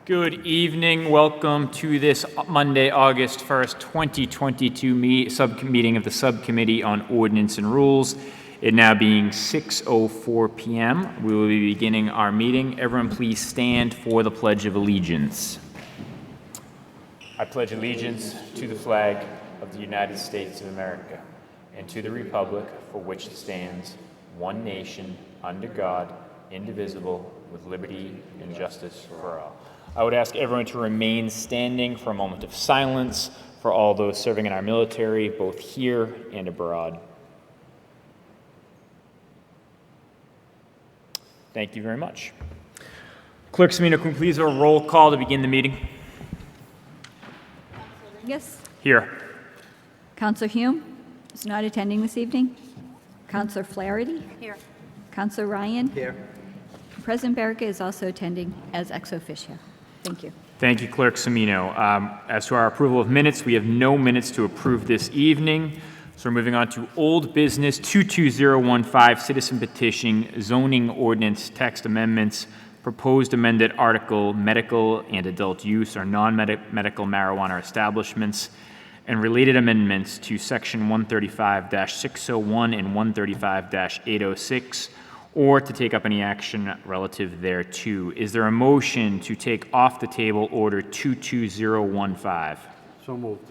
Good evening. Welcome to this Monday, August 1st, 2022 meeting of the Subcommittee on Ordinance and Rules. It now being 6:04 p.m. We will be beginning our meeting. Everyone please stand for the Pledge of Allegiance. I pledge allegiance to the flag of the United States of America and to the republic for which it stands, one nation, under God, indivisible, with liberty and justice for all. I would ask everyone to remain standing for a moment of silence for all those serving in our military, both here and abroad. Thank you very much. Clerk Semino, can we please have a roll call to begin the meeting? Yes. Here. Councillor Hume is not attending this evening. Councillor Flaherty? Here. Councillor Ryan? Here. President Barrica is also attending as ex officio. Thank you. Thank you, Clerk Semino. As to our approval of minutes, we have no minutes to approve this evening. So we're moving on to old business 22015, citizen petition, zoning ordinance text amendments, proposed amended article, medical and adult use or non-medical marijuana establishments, and related amendments to section 135-601 and 135-806, or to take up any action relative thereto. Is there a motion to take off the table order 22015? So moved.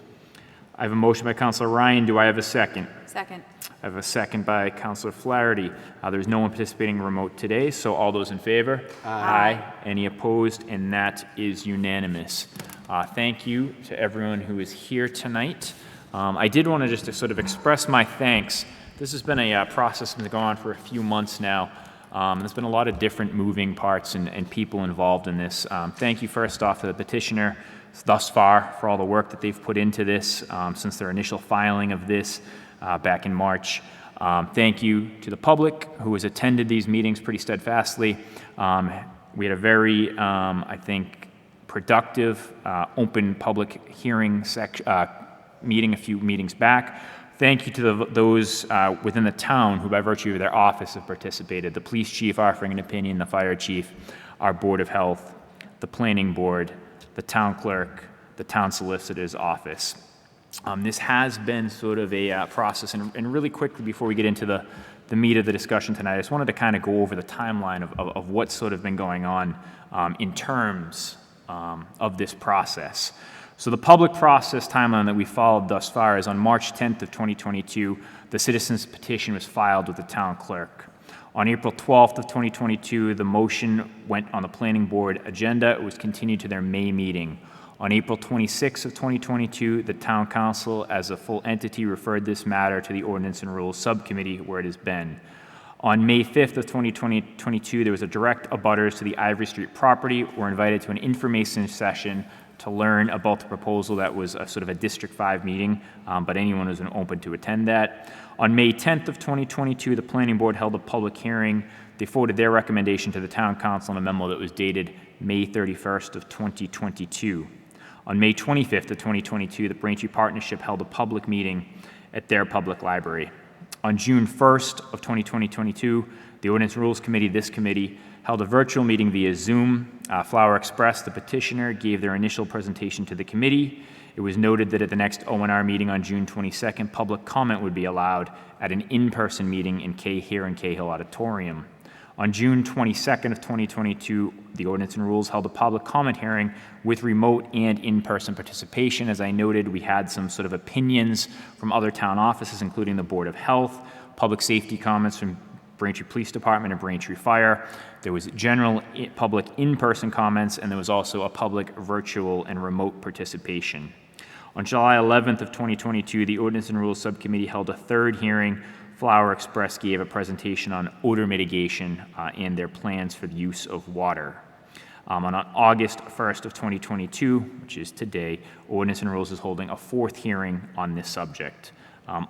I have a motion by Councilor Ryan. Do I have a second? Second. I have a second by Councilor Flaherty. There's no one participating remote today, so all those in favor? Aye. Any opposed? And that is unanimous. Thank you to everyone who is here tonight. I did want to just to sort of express my thanks. This has been a process that's been going on for a few months now. There's been a lot of different moving parts and people involved in this. Thank you first off to the petitioner thus far for all the work that they've put into this since their initial filing of this back in March. Thank you to the public who has attended these meetings pretty steadfastly. We had a very, I think, productive, open public hearing meeting a few meetings back. Thank you to those within the town who, by virtue of their office, have participated. The police chief offering an opinion, the fire chief, our board of health, the planning board, the town clerk, the town solicitor's office. This has been sort of a process, and really quickly before we get into the meat of the discussion tonight, I just wanted to kind of go over the timeline of what's sort of been going on in terms of this process. So the public process timeline that we followed thus far is on March 10th of 2022, the citizens petition was filed with the town clerk. On April 12th of 2022, the motion went on the planning board agenda. It was continued to their May meeting. On April 26th of 2022, the town council as a full entity referred this matter to the Ordinance and Rules subcommittee where it has been. On May 5th of 2022, there was a direct abutters to the Ivory Street property were invited to an information session to learn about the proposal that was a sort of a District 5 meeting, but anyone was open to attend that. On May 10th of 2022, the Planning Board held a public hearing. They forwarded their recommendation to the Town Council in a memo that was dated May 31st of 2022. On May 25th of 2022, the Braintree Partnership held a public meeting at their public library. On June 1st of 2022, the Ordinance and Rules Committee, this committee, held a virtual meeting via Zoom. Flower Express, the petitioner, gave their initial presentation to the committee. It was noted that at the next O&R meeting on June 22nd, public comment would be allowed at an in-person meeting in Cahill Auditorium. On June 22nd of 2022, the Ordinance and Rules held a public comment hearing with remote and in-person participation. As I noted, we had some sort of opinions from other town offices, including the Board of Health, public safety comments from Braintree Police Department and Braintree Fire. There was general public in-person comments, and there was also a public virtual and remote participation. On July 11th of 2022, the Ordinance and Rules Subcommittee held a third hearing. Flower Express gave a presentation on odor mitigation and their plans for the use of water. On August 1st of 2022, which is today, Ordinance and Rules is holding a fourth hearing on this subject.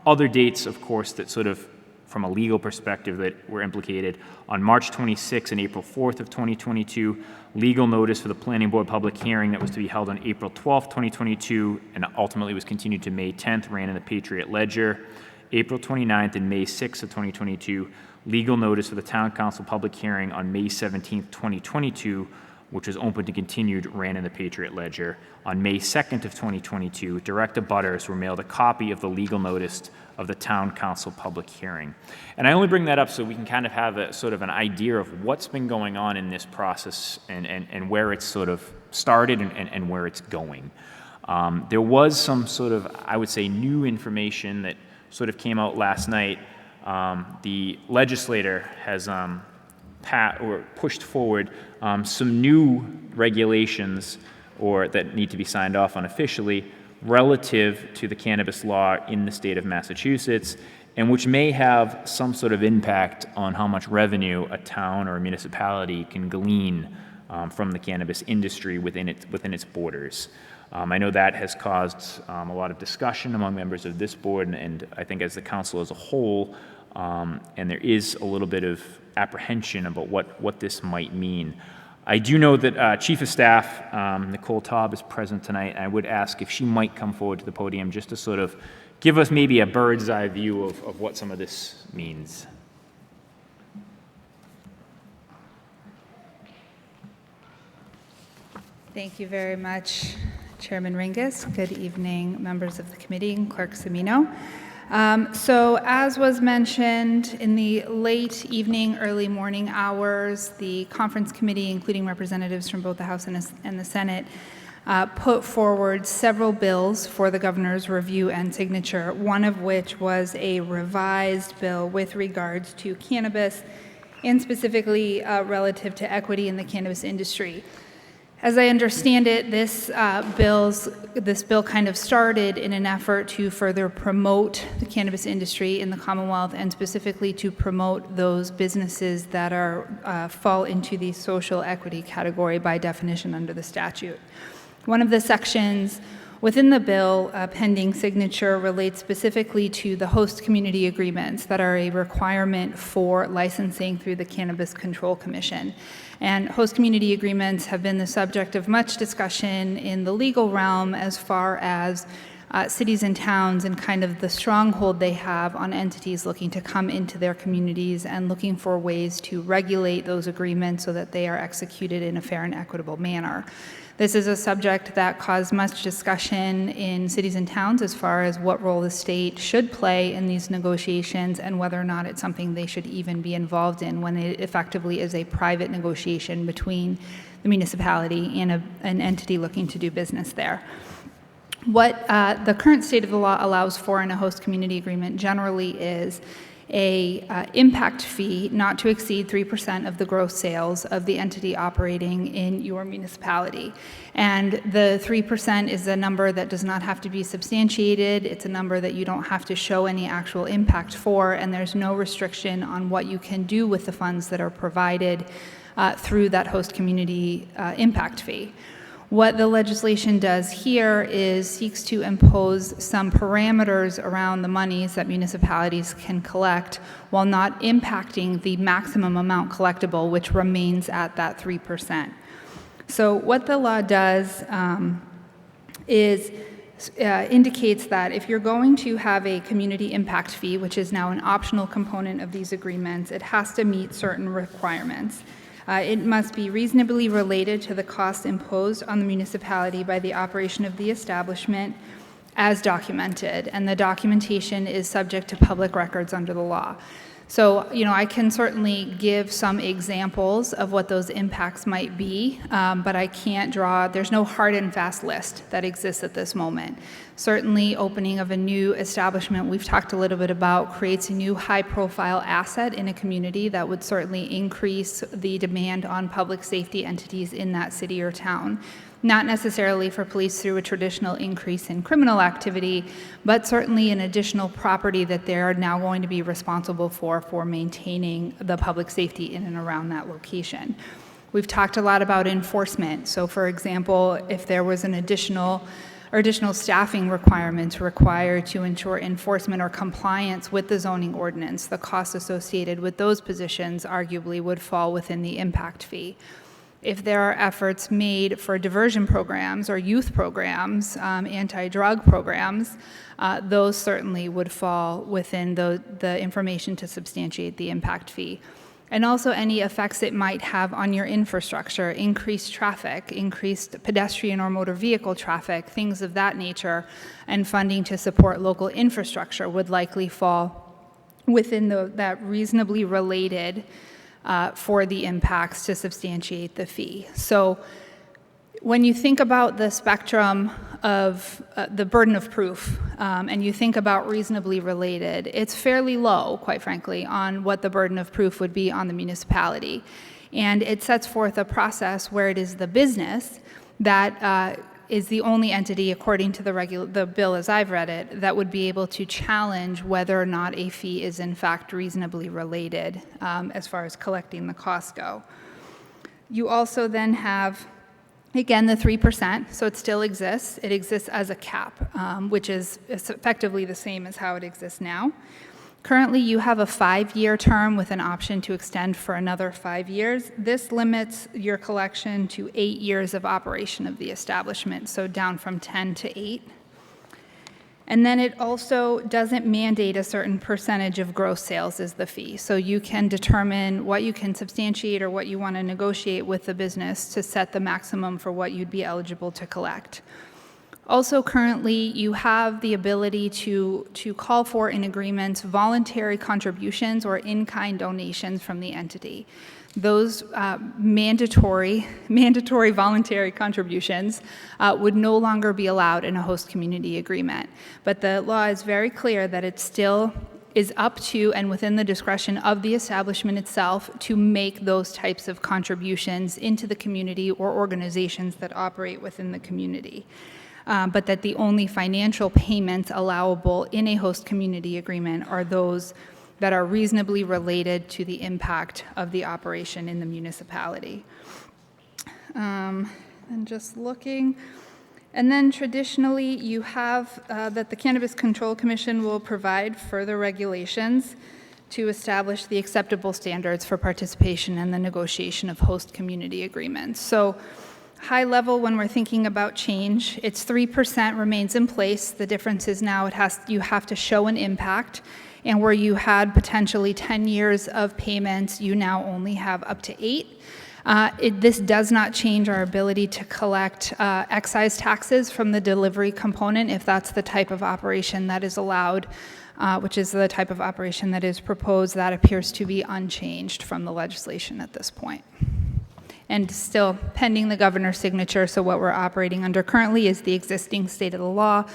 Other dates, of course, that sort of from a legal perspective that were implicated. On March 26th and April 4th of 2022, legal notice for the Planning Board public hearing that was to be held on April 12th, 2022, and ultimately was continued to May 10th, ran in the Patriot Ledger. April 29th and May 6th of 2022, legal notice for the Town Council public hearing on May 17th, 2022, which was opened and continued, ran in the Patriot Ledger. On May 2nd of 2022, direct abutters were mailed a copy of the legal notice of the town council public hearing. And I only bring that up so we can kind of have a sort of an idea of what's been going on in this process and where it's sort of started and where it's going. There was some sort of, I would say, new information that sort of came out last night. The legislator has pushed forward some new regulations that need to be signed off on officially relative to the cannabis law in the state of Massachusetts, and which may have some sort of impact on how much revenue a town or a municipality can glean from the cannabis industry within its borders. I know that has caused a lot of discussion among members of this board and I think as the council as a whole, and there is a little bit of apprehension about what this might mean. I do know that Chief of Staff Nicole Taub is present tonight, and I would ask if she might come forward to the podium just to sort of give us maybe a bird's eye view of what some of this means. Thank you very much, Chairman Ringus. Good evening, members of the committee and Clerk Semino. So as was mentioned, in the late evening, early morning hours, the conference committee, including representatives from both the House and the Senate, put forward several bills for the governor's review and signature, one of which was a revised bill with regards to cannabis and specifically relative to equity in the cannabis industry. As I understand it, this bill kind of started in an effort to further promote the cannabis industry in the Commonwealth and specifically to promote those businesses that fall into the social equity category by definition under the statute. One of the sections within the bill pending signature relates specifically to the host community agreements that are a requirement for licensing through the Cannabis Control Commission. And host community agreements have been the subject of much discussion in the legal realm as far as cities and towns and kind of the stronghold they have on entities looking to come into their communities and looking for ways to regulate those agreements so that they are executed in a fair and equitable manner. This is a subject that caused much discussion in cities and towns as far as what role the state should play in these negotiations and whether or not it's something they should even be involved in when it effectively is a private negotiation between the municipality and an entity looking to do business there. What the current state of the law allows for in a host community agreement generally is a impact fee not to exceed 3% of the gross sales of the entity operating in your municipality. And the 3% is a number that does not have to be substantiated. It's a number that you don't have to show any actual impact for, and there's no restriction on what you can do with the funds that are provided through that host community impact fee. What the legislation does here is seeks to impose some parameters around the monies that municipalities can collect while not impacting the maximum amount collectible, which remains at that 3%. So what the law does is indicates that if you're going to have a community impact fee, which is now an optional component of these agreements, it has to meet certain requirements. It must be reasonably related to the cost imposed on the municipality by the operation of the establishment as documented, and the documentation is subject to public records under the law. So, I can certainly give some examples of what those impacts might be, but I can't there's no hard and fast list that exists at this moment. Certainly, opening of a new establishment we've talked a little bit about creates a new high-profile asset in a community that would certainly increase the demand on public safety entities in that city or town. Not necessarily for police through a traditional increase in criminal activity, but certainly an additional property that they're now going to be responsible for maintaining the public safety in and around that location. We've talked a lot about enforcement. So for example, if there was an additional staffing requirements required to ensure enforcement or compliance with the zoning ordinance, the costs associated with those positions arguably would fall within the impact fee. If there are efforts made for diversion programs or youth programs, anti-drug programs, those certainly would fall within the information to substantiate the impact fee. and also any effects it might have on your infrastructure, increased traffic, increased pedestrian or motor vehicle traffic, things of that nature, and funding to support local infrastructure would likely fall within that reasonably related for the impacts to substantiate the fee. So when you think about the spectrum of the burden of proof and you think about reasonably related, it's fairly low, quite frankly, on what the burden of proof would be on the municipality. And it sets forth a process where it is the business that is the only entity, according to the bill as I've read it, that would be able to challenge whether or not a fee is in fact reasonably related as far as collecting the costs go. You also then have, again, the 3%, so it still exists. It exists as a cap, which is effectively the same as how it exists now. Currently, you have a 5-year term with an option to extend for another 5 years. This limits your collection to 8 years of operation of the establishment, so down from 10 to 8. And then it also doesn't mandate a certain percentage of gross sales as the fee. So you can determine what you can substantiate or what you want to negotiate with the business to set the maximum for what you'd be eligible to collect. Also, currently, you have the ability to call for in agreements voluntary contributions or in-kind donations from the entity. Those mandatory voluntary contributions would no longer be allowed in a host community agreement. But the law is very clear that it still is up to and within the discretion of the establishment itself to make those types of contributions into the community or organizations that operate within the community. But that the only financial payments allowable in a host community agreement are those that are reasonably related to the impact of the operation in the municipality. And just looking, and then traditionally you have that the Cannabis Control Commission will provide further regulations to establish the acceptable standards for participation in the negotiation of host community agreements. So high level, when we're thinking about change, it's 3% remains in place. The difference is now you have to show an impact, and where you had potentially 10 years of payments, you now only have up to 8. This does not change our ability to collect excise taxes from the delivery component if that's the type of operation that is allowed, which is the type of operation that is proposed. That appears to be unchanged from the legislation at this point. And still pending the governor's signature, so what we're operating under currently is the existing state of the law,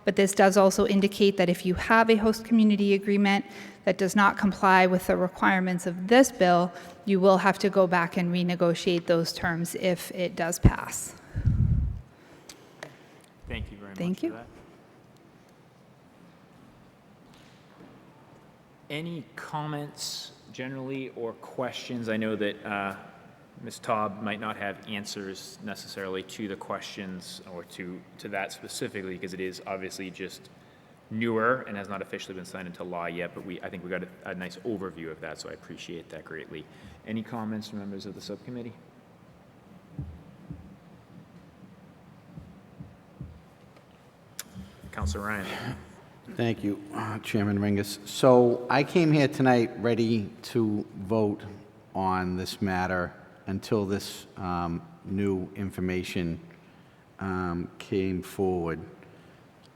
but this does also indicate that if you have a host community agreement that does not comply with the requirements of this bill, you will have to go back and renegotiate those terms if it does pass. Thank you very much. Thank you. For that. Any comments generally or questions? I know that Ms. Taub might not have answers necessarily to the questions or to that specifically, because it is obviously just newer and has not officially been signed into law yet, but I think we got a nice overview of that, so I appreciate that greatly. Any comments from members of the subcommittee? Councilor Ryan. Thank you, Chairman Ringus. So I came here tonight ready to vote on this matter until this new information came forward.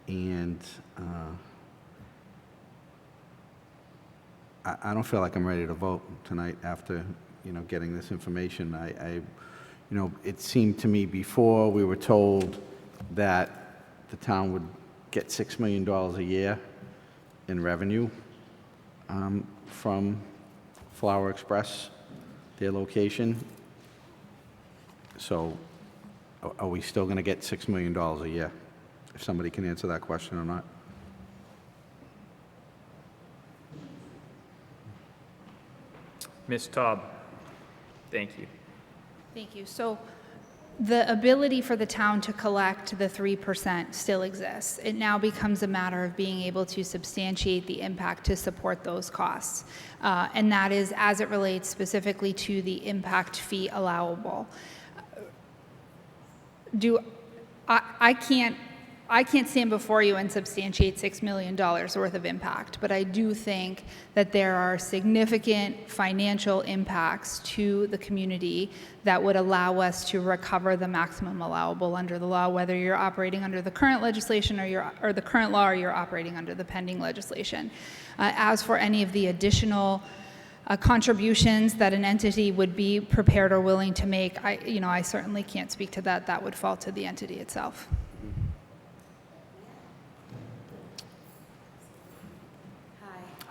And I don't feel like I'm ready to vote tonight after, getting this information. It seemed to me before we were told that the town would get $6 million a year in revenue from Flower Express, their location. So are we still going to get $6 million a year? If somebody can answer that question or not. Ms. Taub, thank you. Thank you. So the ability for the town to collect the 3% still exists. It now becomes a matter of being able to substantiate the impact to support those costs. And that is as it relates specifically to the impact fee allowable. I can't stand before you and substantiate $6 million worth of impact, but I do think that there are significant financial impacts to the community that would allow us to recover the maximum allowable under the law, whether you're operating under the current legislation or the current law, or you're operating under the pending legislation. As for any of the additional contributions that an entity would be prepared or willing to make, I certainly can't speak to that. That would fall to the entity itself.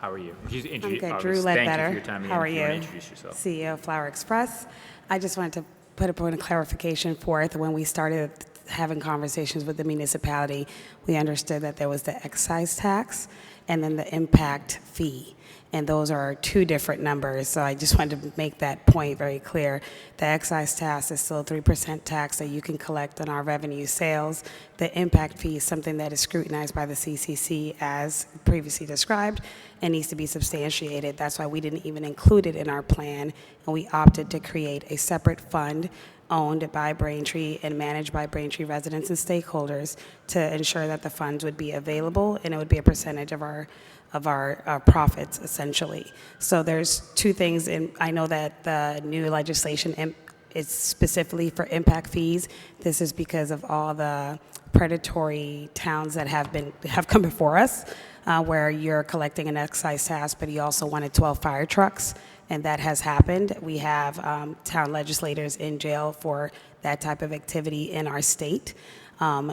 How are you? I'm good. Drew Ledbetter. Thank you for your time. How are If you? wanna introduce yourself. CEO of Flower Express. I just wanted to put a point of clarification forth. When we started having conversations with the municipality, we understood that there was the excise tax and then the impact fee. And those are two different numbers, so I just wanted to make that point very clear. The excise tax is still a 3% tax that you can collect on our revenue sales. The impact fee is something that is scrutinized by the CCC as previously described and needs to be substantiated. That's why we didn't even include it in our plan, and we opted to create a separate fund owned by Braintree and managed by Braintree residents and stakeholders to ensure that the funds would be available and it would be a percentage of our profits, essentially. So there's two things, and I know that the new legislation is specifically for impact fees. This is because of all the predatory towns that have come before us, where you're collecting an excise tax, but you also wanted 12 fire trucks, and that has happened. We have town legislators in jail for that type of activity in our state.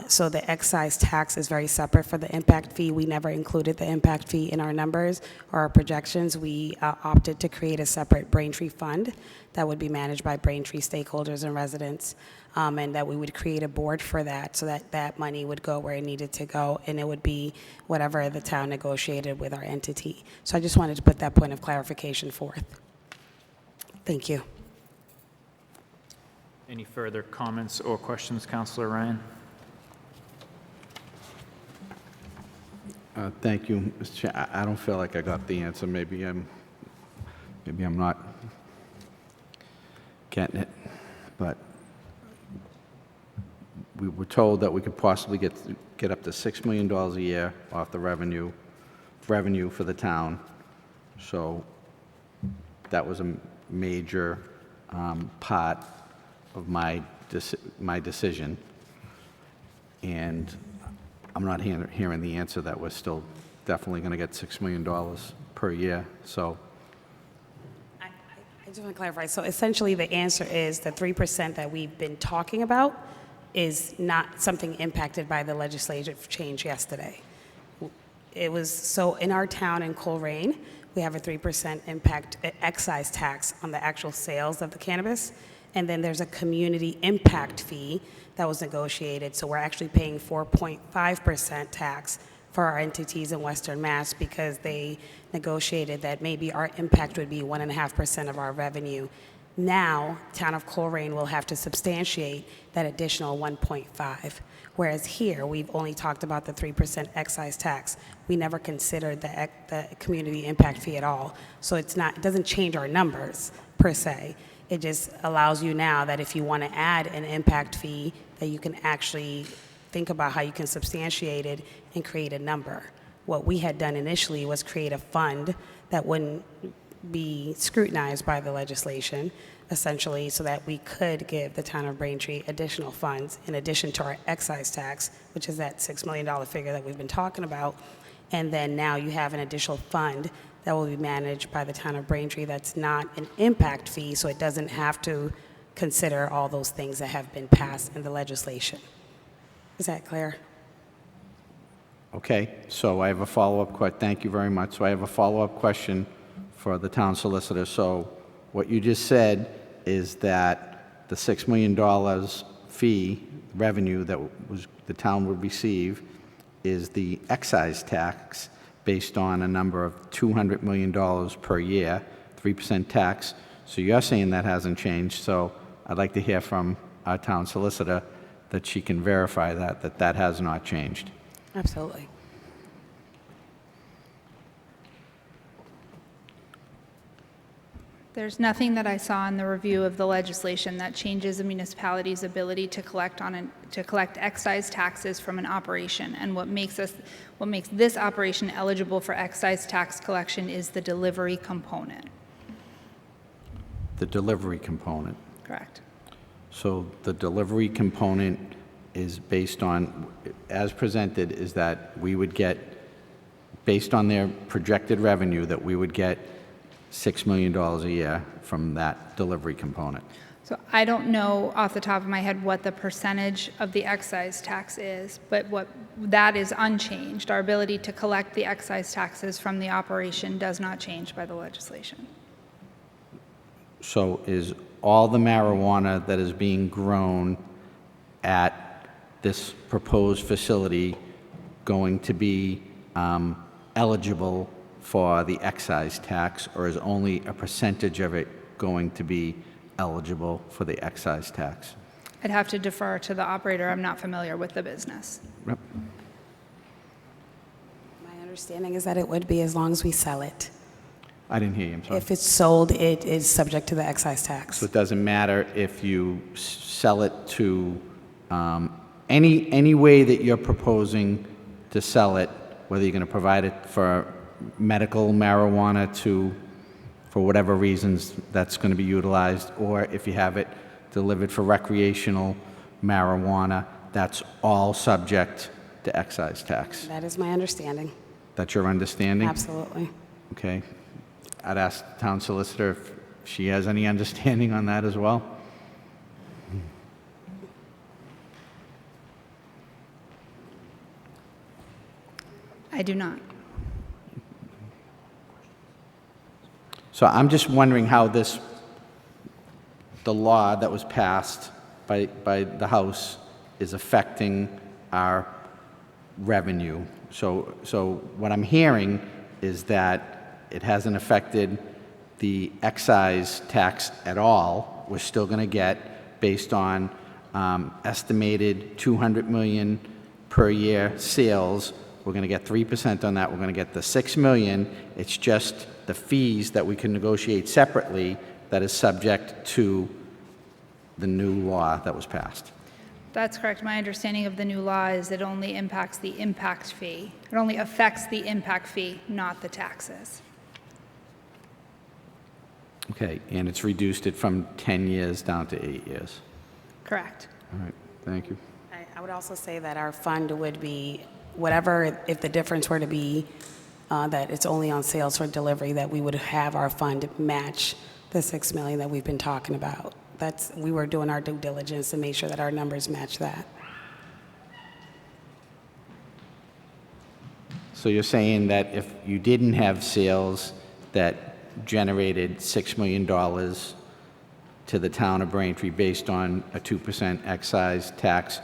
So the excise tax is very separate for the impact fee. We never included the impact fee in our numbers or our projections. We opted to create a separate Braintree fund that would be managed by Braintree stakeholders and residents, and that we would create a board for that so that that money would go where it needed to go, and it would be whatever the town negotiated with our entity. So I just wanted to put that point of clarification forth. Thank you. Any further comments or questions, Councillor Ryan? Thank you, Mr. Chair. I don't feel like I got the answer. Maybe I'm not getting it, but we were told that we could possibly get up to $6 million a year off the revenue for the town. So that was a major part of my decision, and I'm not hearing the answer that we're still definitely going to get $6 million per year. So I just want to clarify. So essentially the answer is the 3% that we've been talking about is not something impacted by the legislative change yesterday. It was, so in our town in Coleraine, we have a 3% impact excise tax on the actual sales of the cannabis. And then there's a community impact fee that was negotiated. So we're actually paying 4.5% tax for our entities in Western Mass because they negotiated that maybe our impact would be 1.5% of our revenue. Now, town of Coleraine will have to substantiate that additional 1.5. Whereas here, we've only talked about the 3% excise tax. We never considered the community impact fee at all. So it doesn't change our numbers per se. It just allows you now that if you want to add an impact fee, that you can actually think about how you can substantiate it and create a number. What we had done initially was create a fund that wouldn't be scrutinized by the legislation, essentially, so that we could give the town of Braintree additional funds in addition to our excise tax, which is that $6 million figure that we've been talking about. And then now you have an additional fund that will be managed by the town of Braintree that's not an impact fee, so it doesn't have to consider all those things that have been passed in the legislation. Is that clear? okay, so I have a follow-up question. Thank you very much. So I have a follow-up question for the town solicitor. So what you just said is that the $6 million fee revenue that the town would receive is the excise tax based on a number of $200 million per year, 3% tax. So you're saying that hasn't changed. So I'd like to hear from our town solicitor that she can verify that has not changed. Absolutely. There's nothing that I saw in the review of the legislation that changes a municipality's ability to collect excise taxes from an operation. And what makes this operation eligible for excise tax collection is the delivery component. The delivery component. Correct. So the delivery component is based on, as presented, is that we would get, based on their projected revenue, that we would get $6 million a year from that delivery component. So I don't know off the top of my head what the percentage of the excise tax is, but that is unchanged. Our ability to collect the excise taxes from the operation does not change by the legislation. So is all the marijuana that is being grown at this proposed facility going to be eligible for the excise tax, or is only a percentage of it going to be eligible for the excise tax? I'd have to defer to the operator. I'm not familiar with the business. Yep. My understanding is that it would be as long as we sell it. I didn't hear you, I'm sorry. If it's sold, it is subject to the excise tax. So it doesn't matter if you sell it to, any way that you're proposing to sell it, whether you're going to provide it for medical marijuana for whatever reasons that's going to be utilized, or if you have it delivered for recreational marijuana, that's all subject to excise tax. That is my understanding. That's your understanding? Absolutely. Okay. I'd ask the town solicitor if she has any understanding on that as well. I do not. So I'm just wondering how the law that was passed by the House is affecting our revenue. So what I'm hearing is that it hasn't affected the excise tax at all. We're still going to get, based on estimated 200 million per year sales, we're going to get 3% on that. We're going to get the 6 million. It's just the fees that we can negotiate separately that is subject to the new law that was passed. That's correct. My understanding of the new law is it only impacts the impact fee. It only affects the impact fee, not the taxes. Okay, and it's reduced it from 10 years down to 8 years. Correct. All right, thank you. I would also say that our fund would be, whatever, if the difference were to be that it's only on sales for delivery, that we would have our fund match the 6 million that we've been talking about. We were doing our due diligence to make sure that our numbers match that. So you're saying that if you didn't have sales that generated $6 million to the town of Braintree based on a 2% excise tax,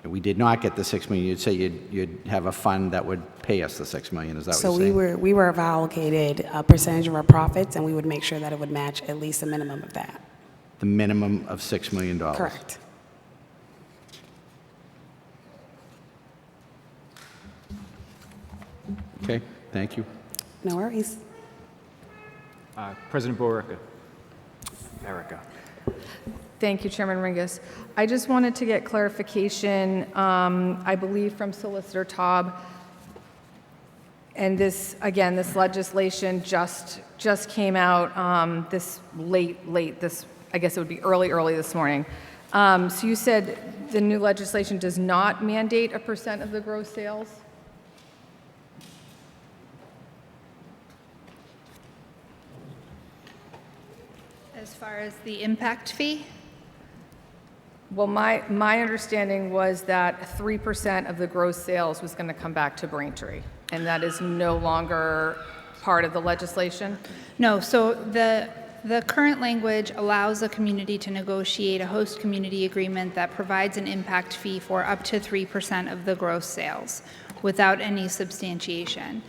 we did not get the 6 million, you'd say you'd have a fund that would pay us the 6 million, is that what So you're saying? we were allocated a percentage of our profits, and we would make sure that it would match at least a minimum of that. The minimum of $6 million? Correct. Okay, thank you. No worries. President Borica. Erica. Thank you, Chairman Ringus. I just wanted to get clarification, I believe from Solicitor Taub, and this, again, this legislation just came out this late this, I guess it would be early this morning. So you said the new legislation does not mandate a % of the gross sales? As far as the impact fee, Well, my understanding was that 3% of the gross sales was going to come back to Braintree, and that is no longer part of the legislation? no. So the current language allows a community to negotiate a host community agreement that provides an impact fee for up to 3% of the gross sales without any substantiation.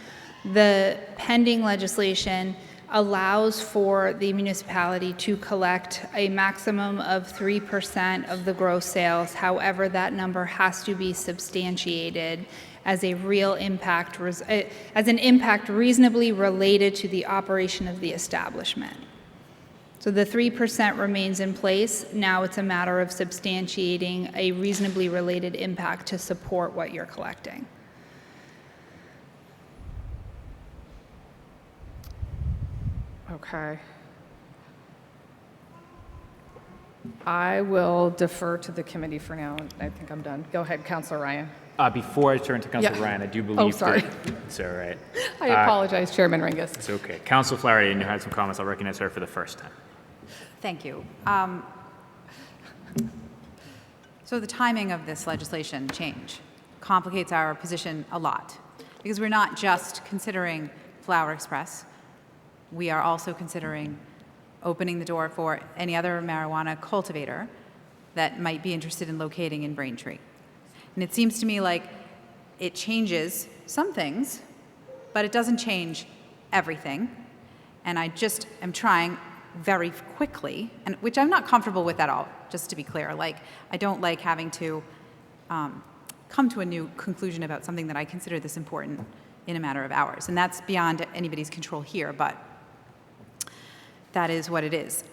The pending legislation allows for the municipality to collect a maximum of 3% of the gross sales. However, that number has to be substantiated as a real impact, as an impact reasonably related to the operation of the establishment. So the 3% remains in place. Now it's a matter of substantiating a reasonably related impact to support what you're collecting. Okay. I will defer to the committee for now. I think I'm done. Go ahead, Councilor Ryan. Before I turn to Councilor Yeah. Ryan, I do believe sorry. that... It's all right. I apologize, Chairman Ringus. It's okay. Councilor Flaherty, you had some comments. I'll recognize her for the first time. Thank you. So the timing of this legislation change complicates our position a lot, because we're not just considering Flower Express, we are also considering opening the door for any other marijuana cultivator that might be interested in locating in Braintree. And it seems to me like it changes some things, but it doesn't change everything. And I just am trying very quickly, and which I'm not comfortable with at all, just to be clear. Like, I don't like having to come to a new conclusion about something that I consider this important in a matter of hours. And that's beyond anybody's control here, but that is what it is.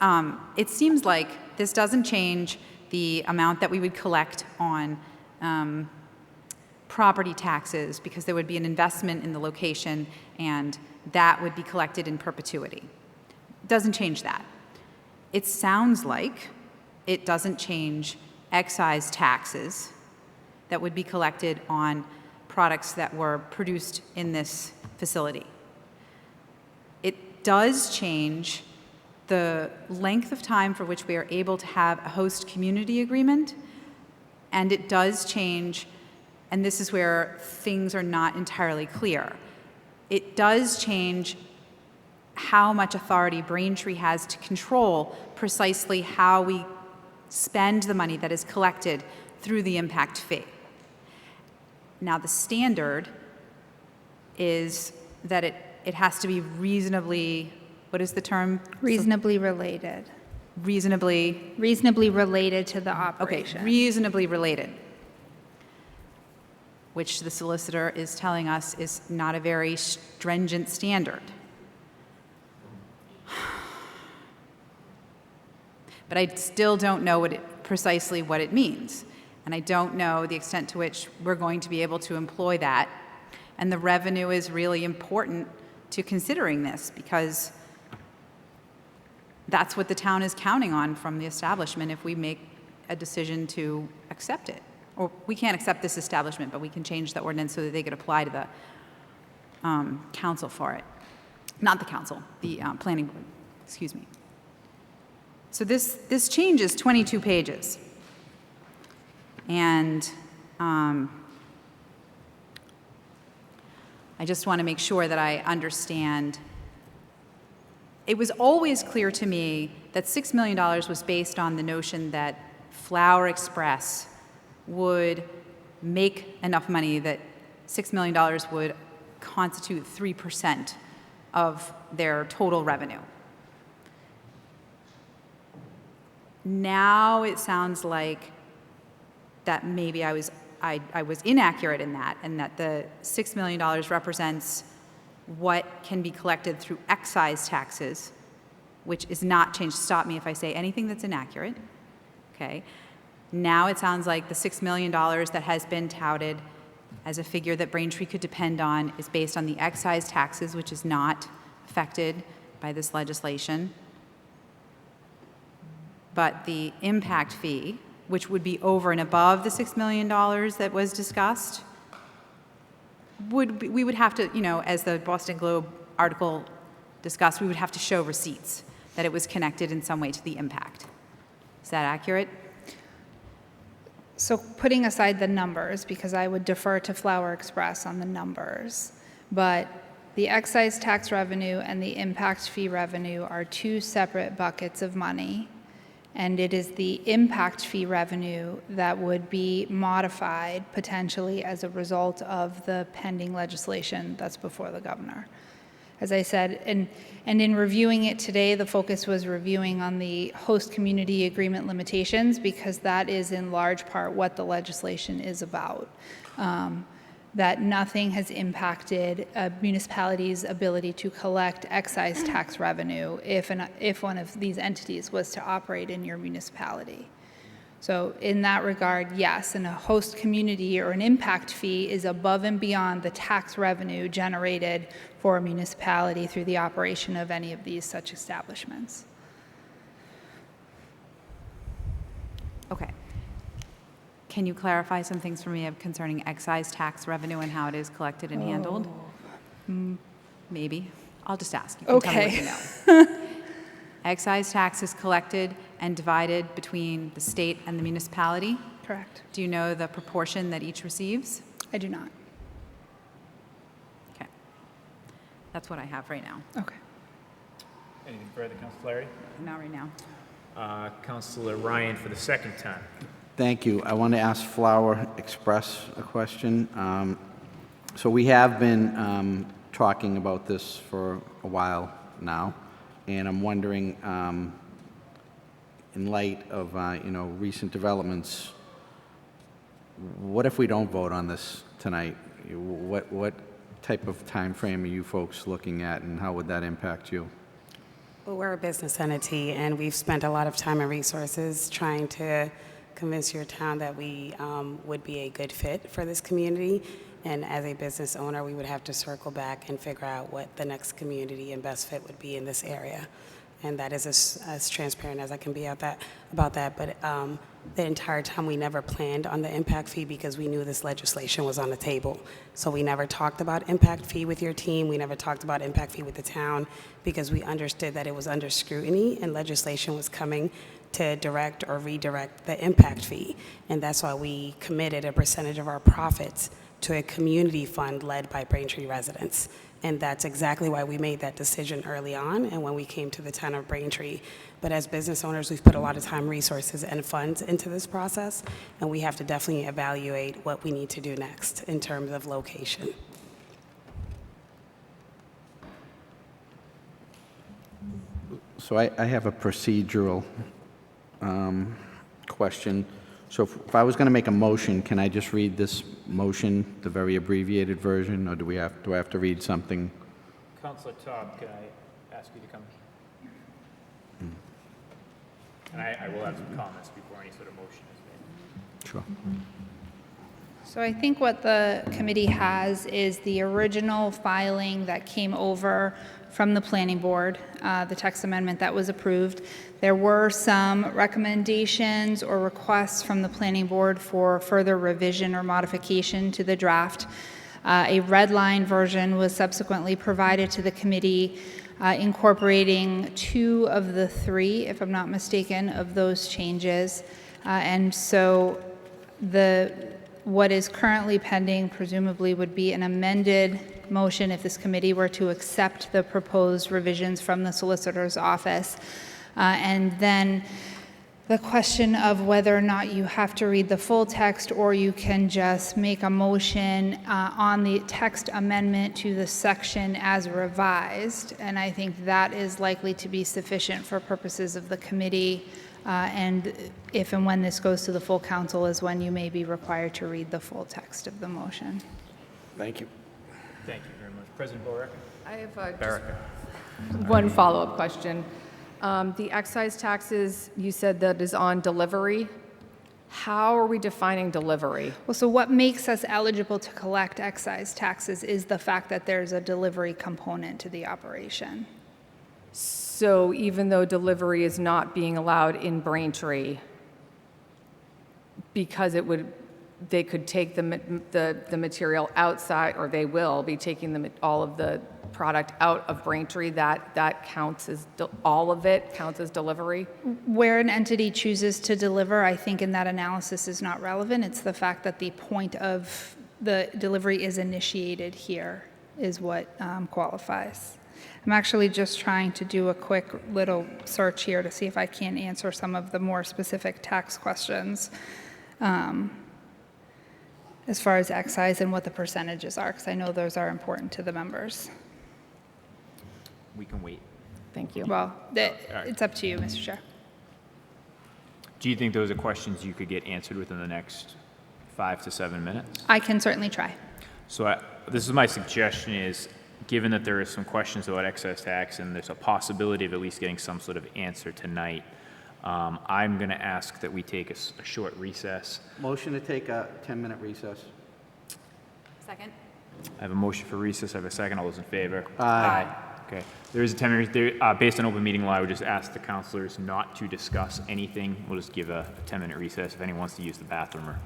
It seems like this doesn't change the amount that we would collect on property taxes, because there would be an investment in the location and that would be collected in perpetuity. Doesn't change that. It sounds like it doesn't change excise taxes that would be collected on products that were produced in this facility. It does change the length of time for which we are able to have a host community agreement, and it does change, and this is where things are not entirely clear, it does change how much authority Braintree has to control precisely how we spend the money that is collected through the impact fee. Now, the standard is that it has to be reasonably, what is the term? Reasonably related. Reasonably, Reasonably related to the okay, operation. reasonably related, which the solicitor is telling us is not a very stringent standard. But I still don't know precisely what it means. And I don't know the extent to which we're going to be able to employ that. And the revenue is really important to considering this, because that's what the town is counting on from the establishment if we make a decision to accept it. Or we can't accept this establishment, but we can change the ordinance so that they could apply to the council for it. Not the council, the planning board, excuse me. So this change is 22 pages. And I just want to make sure that I understand. It was always clear to me that $6 million was based on the notion that Flower Express would make enough money that $6 million would constitute 3% of their total revenue. Now it sounds like that maybe I was inaccurate in that, and that the $6 million represents what can be collected through excise taxes, which is not changed. Stop me if I say anything that's inaccurate. Okay. Now it sounds like the $6 million that has been touted as a figure that Braintree could depend on is based on the excise taxes, which is not affected by this legislation. But the impact fee, which would be over and above the $6 million that was discussed, we would have to, as the Boston Globe article discussed, we would have to show receipts that it was connected in some way to the impact. Is that accurate? So putting aside the numbers, because I would defer to Flower Express on the numbers, but the excise tax revenue and the impact fee revenue are two separate buckets of money. And it is the impact fee revenue that would be modified potentially as a result of the pending legislation that's before the governor. As I said, and in reviewing it today, the focus was reviewing on the host community agreement limitations, because that is in large part what the legislation is about. that nothing has impacted a municipality's ability to collect excise tax revenue if one of these entities was to operate in your municipality. So in that regard, yes, and a host community or an impact fee is above and beyond the tax revenue generated for a municipality through the operation of any of these such establishments. Okay. Can you clarify some things for me concerning excise tax revenue and how it is collected and handled? Maybe. I'll just ask. You can tell me what you know. Excise tax is collected and divided between the state and the municipality. Correct. Do you know the proportion that each receives? I do not. Okay. That's what I have right now. Okay. Anything further, Councilor Flaherty? Not right now. Councilor Ryan for the second time. Thank you. I want to ask Flower Express a question. So we have been talking about this for a while now, and I'm wondering, in light of recent developments, what if we don't vote on this tonight? What type of time frame are you folks looking at, and how would that impact you? Well, we're a business entity, and we've spent a lot of time and resources trying to convince your town that we would be a good fit for this community. And as a business owner, we would have to circle back and figure out what the next community and best fit would be in this area. And that is as transparent as I can be about that. But the entire time, we never planned on the impact fee because we knew this legislation was on the table. So we never talked about impact fee with your team. We never talked about impact fee with the town because we understood that it was under scrutiny and legislation was coming to direct or redirect the impact fee. And that's why we committed a percentage of our profits to a community fund led by Braintree residents. And that's exactly why we made that decision early on and when we came to the town of Braintree. But as business owners, we've put a lot of time, resources, and funds into this process, and we have to definitely evaluate what we need to do next in terms of location. So I have a procedural question. So if I was going to make a motion, can I just read this motion, the very abbreviated version, or do I have to read something? Councilor Taub, can I ask you to come? And I will have some comments before any sort of motion is made. Sure. So I think what the committee has is the original filing that came over from the planning board, the text amendment that was approved. There were some recommendations or requests from the planning board for further revision or modification to the draft. A red line version was subsequently provided to the committee, incorporating 2 of the 3, if I'm not mistaken, of those changes. And so what is currently pending presumably would be an amended motion if this committee were to accept the proposed revisions from the solicitor's office. And then the question of whether or not you have to read the full text or you can just make a motion on the text amendment to the section as revised. And I think that is likely to be sufficient for purposes of the committee. And if and when this goes to the full council is when you may be required to read the full text of the motion. Thank you. Thank you very much. President Boric? I have Baraka. one follow-up question. The excise taxes, you said that is on delivery. How are we defining delivery? Well, so what makes us eligible to collect excise taxes is the fact that there's a delivery component to the operation. So even though delivery is not being allowed in Braintree, because they could take the material outside, or they will be taking all of the product out of Braintree, that counts as, all of it counts as delivery? Where an entity chooses to deliver, I think in that analysis is not relevant. It's the fact that the point of the delivery is initiated here is what qualifies. I'm actually just trying to do a quick little search here to see if I can answer some of the more specific tax questions as far as excise and what the percentages are, because I know those are important to the members. We can wait. Thank you. Well, it's up to you, Mr. Chair. Do you think those are questions you could get answered within the next 5 to 7 minutes? I can certainly try. So this is my suggestion is, given that there is some questions about excise tax and there's a possibility of at least getting some sort of answer tonight, I'm going to ask that we take a short recess. Motion to take a 10-minute recess. Second? I have a motion for recess. I have a second. All those in favor? Aye. Okay. There is a 10-minute, based on open meeting law, I would just ask the councilors not to discuss anything. We'll just give a 10-minute recess if anyone wants to use the bathroom or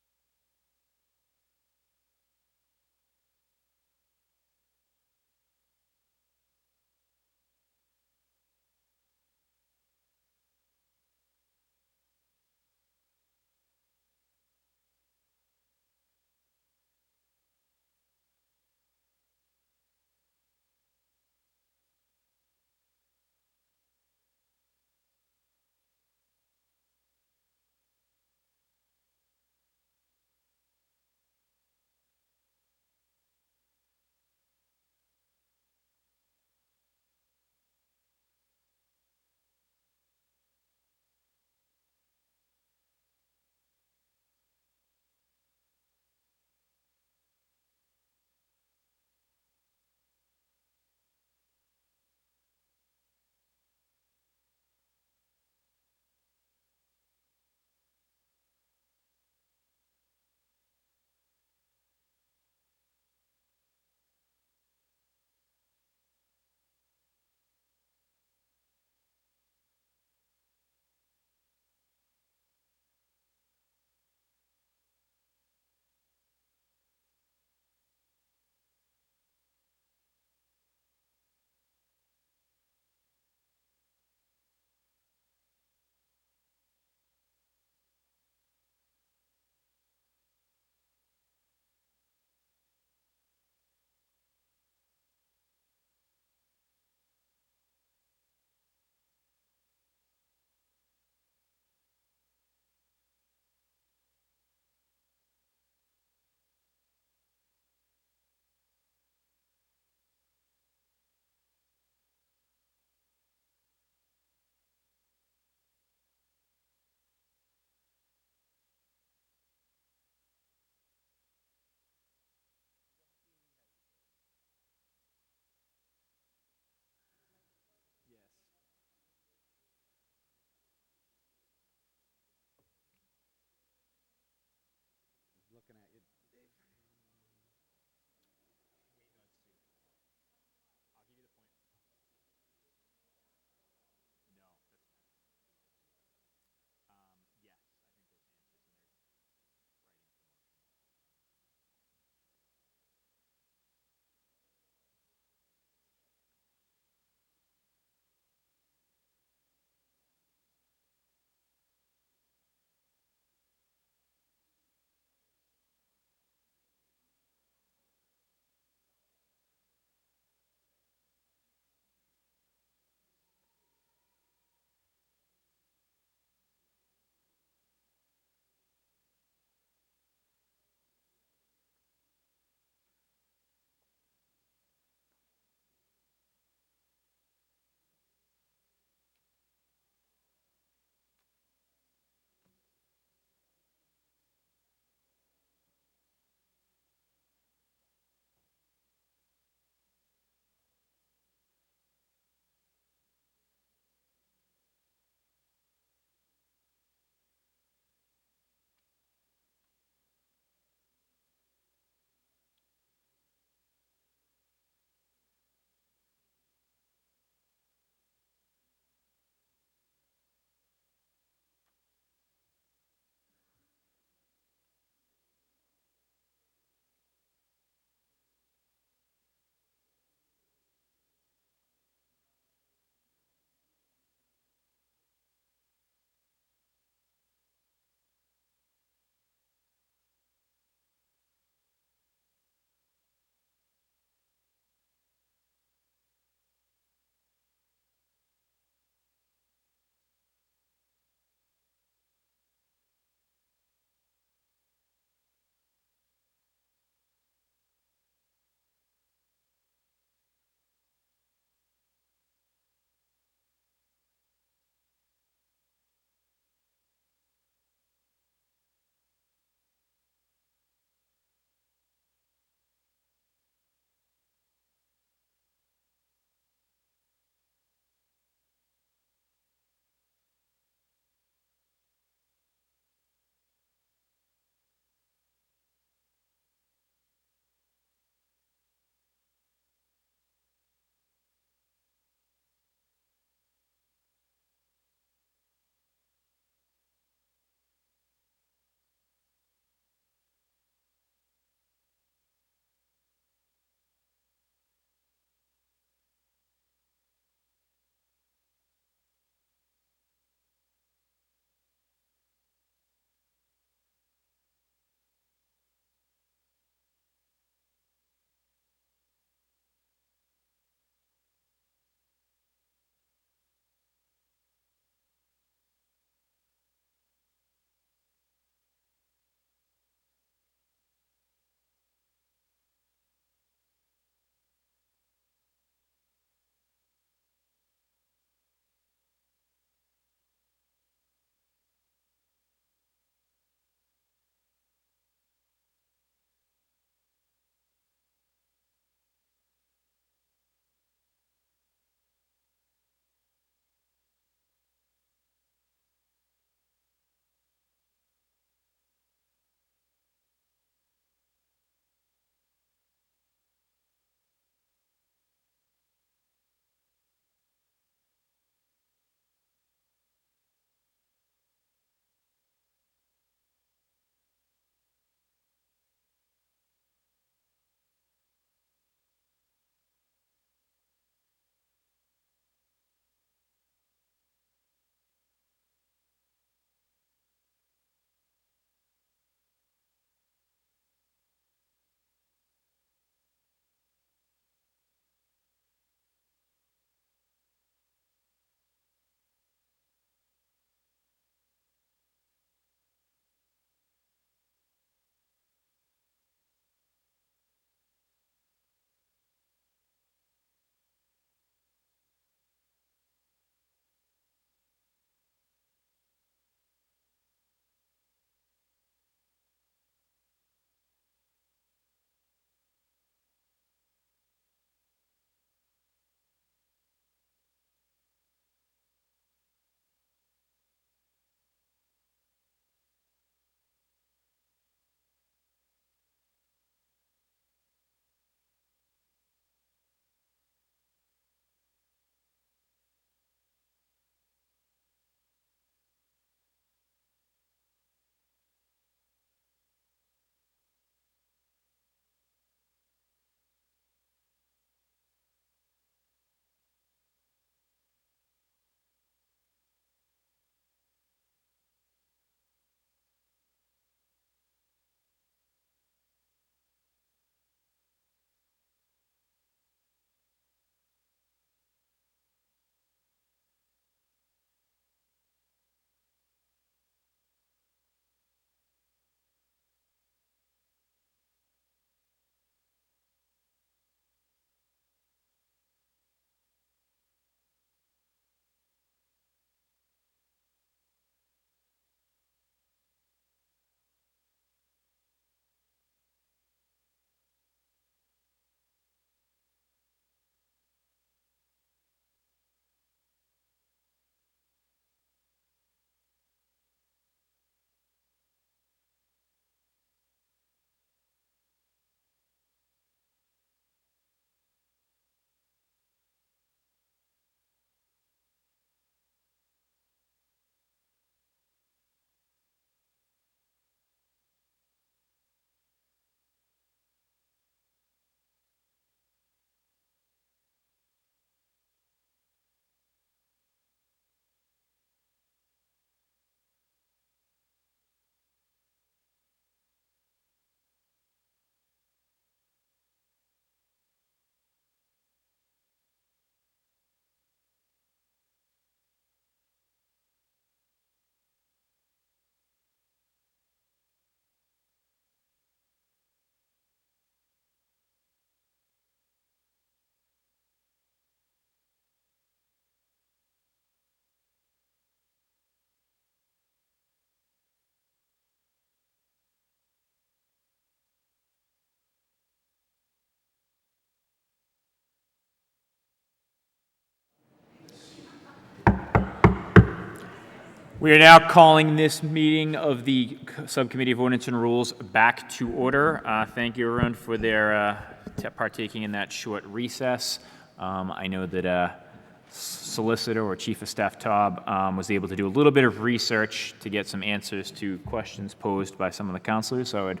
We are now calling this meeting of the Subcommittee of Ordinance and Rules back to order. Thank you, everyone, for their partaking in that short recess. I know that Solicitor or Chief of Staff Taub was able to do a little bit of research to get some answers to questions posed by some of the councilors, so I would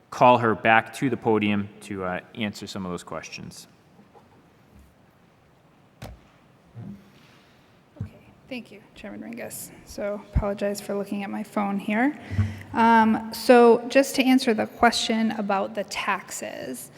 call her back to the podium to answer some of those questions. Thank you, Chairman Ringus. So apologize for looking at my phone here. So just to answer the question about the taxes.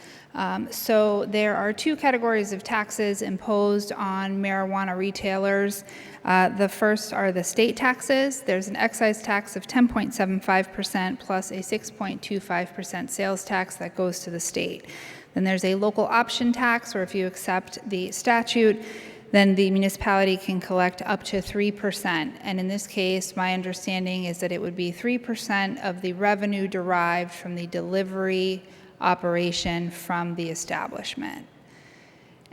So there are two categories of taxes imposed on marijuana retailers. The first are the state taxes. There's an excise tax of 10.75% plus a 6.25% sales tax that goes to the state. Then there's a local option tax, or if you accept the statute, then the municipality can collect up to 3%. And in this case, my understanding is that it would be 3% of the revenue derived from the delivery operation from the establishment.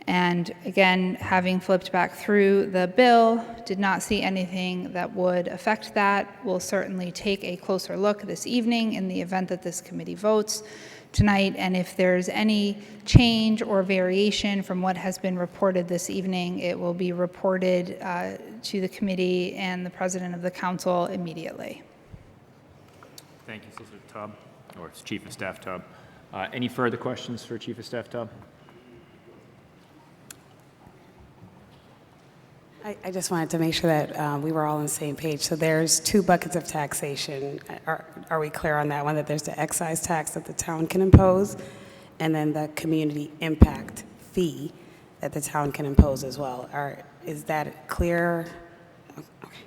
And again, having flipped back through the bill, did not see anything that would affect that. We'll certainly take a closer look this evening in the event that this committee votes tonight, and if there's any change or variation from what has been reported this evening, it will be reported to the committee and the president of the council immediately. Thank you, Solicitor Taub, or Chief of Staff Taub. Any further questions for Chief of Staff Taub? I just wanted to make sure that we were all on the same page. So there's two buckets of taxation. Are we clear on that one, that there's the excise tax that the town can impose, and then the community impact fee that the town can impose as well? Is that clear? Okay.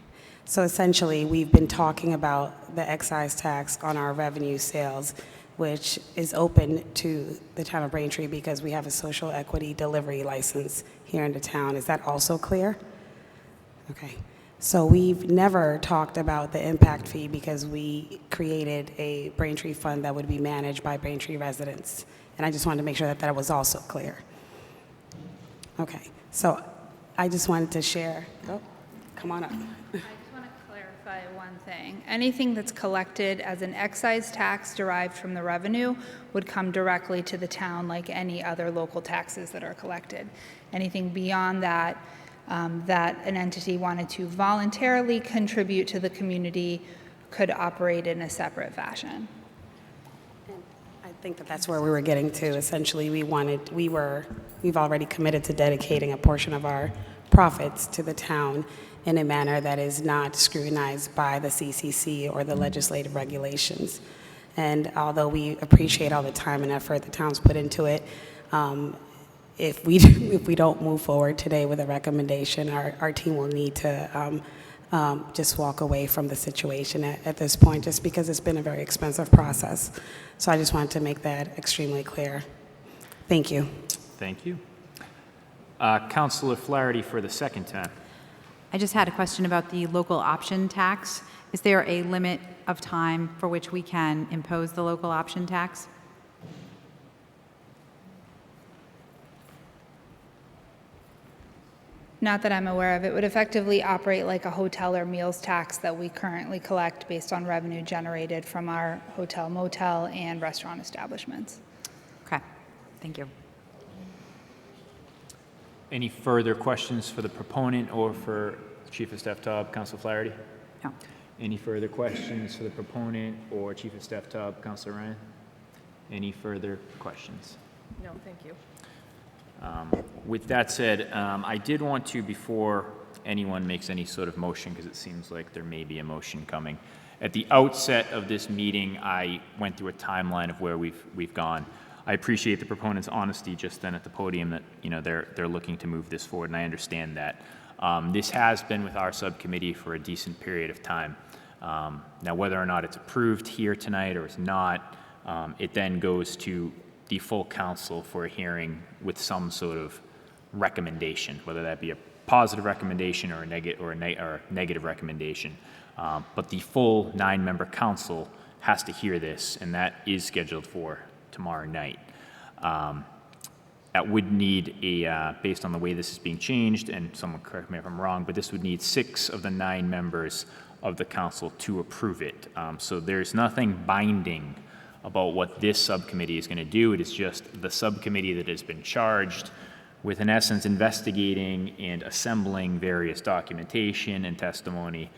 So essentially, we've been talking about the excise tax on our revenue sales, which is open to the town of Braintree because we have a social equity delivery license here in the town. Is that also clear? Okay, so we've never talked about the impact fee because we created a Braintree fund that would be managed by Braintree residents. And I just wanted to make sure that that was also clear. Okay, so I just wanted to share. Oh, come on up. I just want to clarify one thing. Anything that's collected as an excise tax derived from the revenue would come directly to the town like any other local taxes that are collected. Anything beyond that, that an entity wanted to voluntarily contribute to the community could operate in a separate fashion. I think that that's where we were getting to. Essentially, we've already committed to dedicating a portion of our profits to the town in a manner that is not scrutinized by the CCC or the legislative regulations. And although we appreciate all the time and effort the town's put into it, if we don't move forward today with a recommendation, our team will need to just walk away from the situation at this point, just because it's been a very expensive process. So I just wanted to make that extremely clear. Thank you. Thank you. Councilor Flaherty for the second time. I just had a question about the local option tax. Is there a limit of time for which we can impose the local option tax? Not that I'm aware of. It would effectively operate like a hotel or meals tax that we currently collect based on revenue generated from our hotel, motel, and restaurant establishments. Okay, thank you. Any further questions for the proponent or for Chief of Staff Taub, Councilor Flaherty? No. Any further questions for the proponent or Chief of Staff Taub, Councilor Ryan? Any further questions? No, thank you. With that said, I did want to, before anyone makes any sort of motion, because it seems like there may be a motion coming, at the outset of this meeting, I went through a timeline of where we've gone. I appreciate the proponent's honesty just then at the podium that they're looking to move this forward, and I understand that. This has been with our subcommittee for a decent period of time. Now, whether or not it's approved here tonight or it's not, it then goes to the full council for a hearing with some sort of recommendation, whether that be a positive recommendation or a negative recommendation. But the full 9-member council has to hear this, and that is scheduled for tomorrow night. That would need based on the way this is being changed, and someone correct me if I'm wrong, but this would need 6 of the 9 members of the council to approve it. So there's nothing binding about what this subcommittee is going to do. It is just the subcommittee that has been charged with, in essence, investigating and assembling various documentation and testimony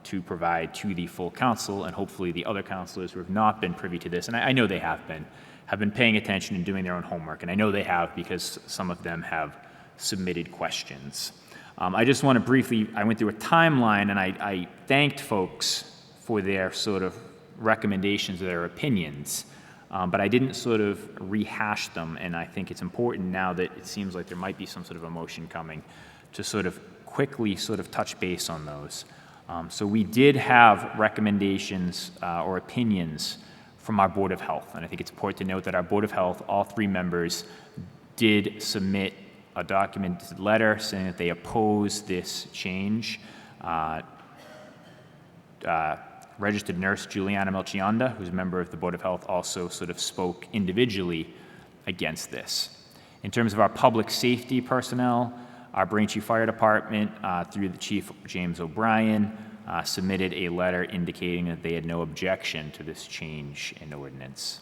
to provide to the full council, and hopefully the other councilors who have not been privy to this, and I know they have been paying attention and doing their own homework, and I know they have because some of them have submitted questions. I just want to briefly, I went through a timeline, and I thanked folks for their sort of recommendations, their opinions, but I didn't sort of rehash them, and I think it's important now that it seems like there might be some sort of a motion coming to sort of quickly sort of touch base on those. So we did have recommendations or opinions from our Board of Health, and I think it's important to note that our Board of Health, all 3 members, did submit a documented letter saying that they oppose this change. Registered nurse Juliana Melchionda, who's a member of the Board of Health, also sort of spoke individually against this. In terms of our public safety personnel, our Braintree Fire Department, through the Chief James O'Brien, submitted a letter indicating that they had no objection to this change in ordinance.